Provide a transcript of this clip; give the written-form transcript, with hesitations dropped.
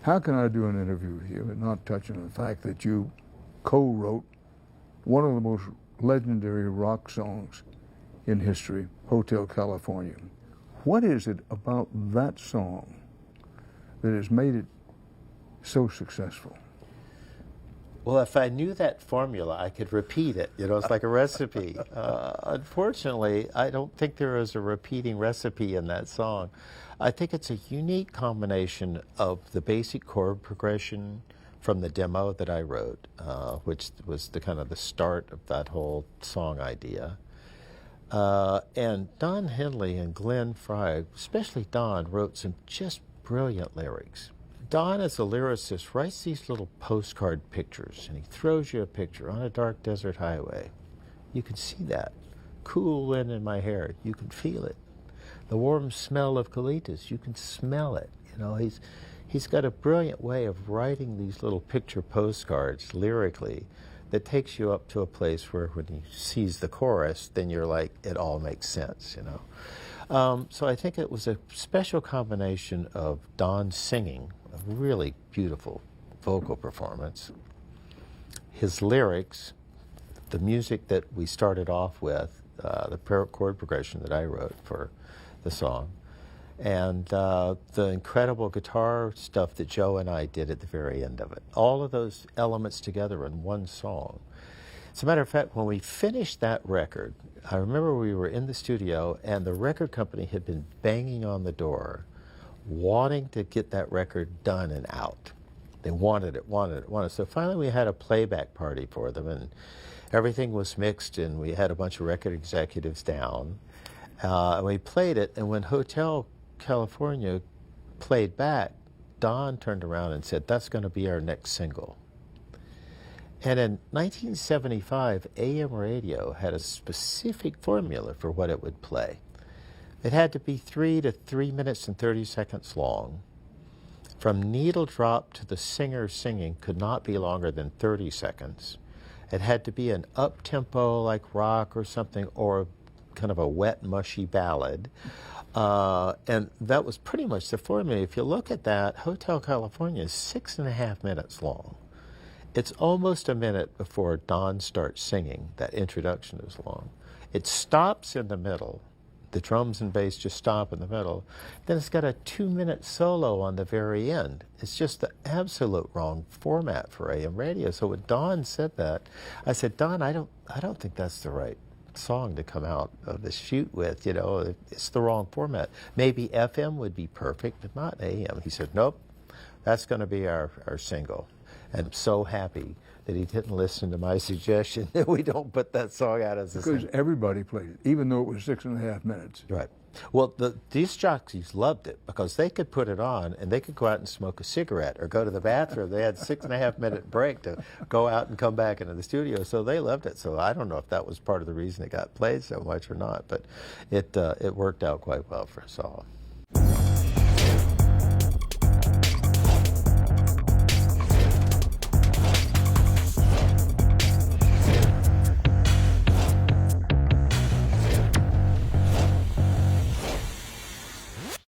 How can I do an interview with you and not touch on the fact that you co-wrote one of the most legendary rock songs in history, Hotel California? What is it about that song that has made it so successful? Well, if I knew that formula, I could repeat it. You know, it's like a recipe. Unfortunately, I don't think there is a repeating recipe in that song. I think it's a unique combination of the basic chord progression from the demo that I wrote, which was the kind of the start of that whole song idea. And Don Henley and Glenn Frey, especially Don, wrote some just brilliant lyrics. Don, as a lyricist, writes these little postcard pictures, and he throws you a picture on a dark desert highway. You can see that. Cool wind in my hair, you can feel it. The warm smell of colitas, you can smell it. You know, he's got a brilliant way of writing these little picture postcards lyrically that takes you up to a place where when he sees the chorus, then you're like, it all makes sense, you know. So I think it was a special combination of Don singing, a really beautiful vocal performance, his lyrics, the music that we started off with, the chord progression that I wrote for the song, and the incredible guitar stuff that Joe and I did at the very end of it. All of those elements together in one song. As a matter of fact, when we finished that record, I remember we were in the studio and the record company had been banging on the door, wanting to get that record done and out. They wanted it. So finally we had a playback party for them, and everything was mixed, and we had a bunch of record executives down. And we played it, and when Hotel California played back, Don turned around and said, that's going to be our next single. And in 1975, AM radio had a specific formula for what it would play. It had to be 3 to 3 minutes and 30 seconds long. From needle drop to the singer singing could not be longer than 30 seconds. It had to be an up-tempo like rock or something, or kind of a wet, mushy ballad. And that was pretty much the formula. If you look at that, Hotel California is 6.5 minutes long. It's almost a minute before Don starts singing. That introduction is long. It stops in the middle. The drums and bass just stop in the middle. Then it's got a 2-minute solo on the very end. It's just the absolute wrong format for AM radio. So when Don said that, I said, Don, I don't think that's the right song to come out of the shoot with. You know, it's the wrong format. Maybe FM would be perfect, but not AM. He said, nope, that's going to be our single. And I'm so happy that he didn't listen to my suggestion that we don't put that song out as a single. Because everybody played it, even though it was 6.5 minutes. Right. Well, these jockeys loved it because they could put it on and they could go out and smoke a cigarette or go to the bathroom. They had 6.5 minute break to go out and come back into the studio, so they loved it. So I don't know if that was part of the reason it got played so much or not, but it worked out quite well for us all.